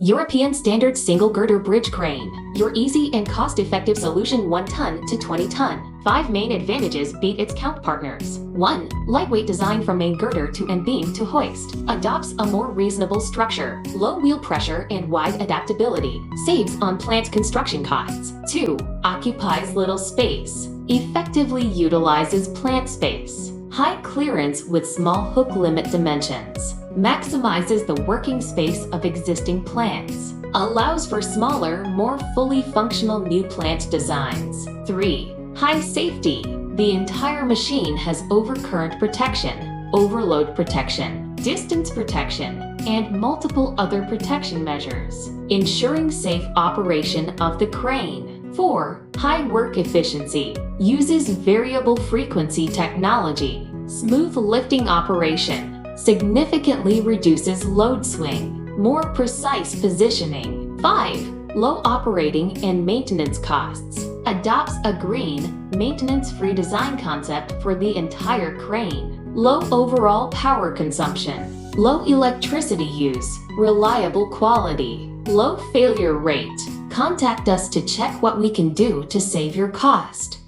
European Standard Single Girder Bridge Crane. Your easy and cost-effective solution 1 ton to 20 ton. 5 main advantages beat its counterpartners. 1. Lightweight design from main girder to end beam to hoist. Adopts a more reasonable structure. Low wheel pressure and wide adaptability. Saves on plant construction costs. 2. Occupies little space. Effectively utilizes plant space. High clearance with small hook limit dimensions. Maximizes the working space of existing plants. Allows for smaller, more fully functional new plant designs. 3. High safety. The entire machine has overcurrent protection, overload protection, distance protection, and multiple other protection measures, ensuring safe operation of the crane. 4. High work efficiency. Uses variable frequency technology. Smooth lifting operation. Significantly reduces load swing. More precise positioning. 5. Low operating and maintenance costs. Adopts a green, maintenance-free design concept for the entire crane. Low overall power consumption. Low electricity use. Reliable quality. Low failure rate. Contact us to check what we can do to save your cost.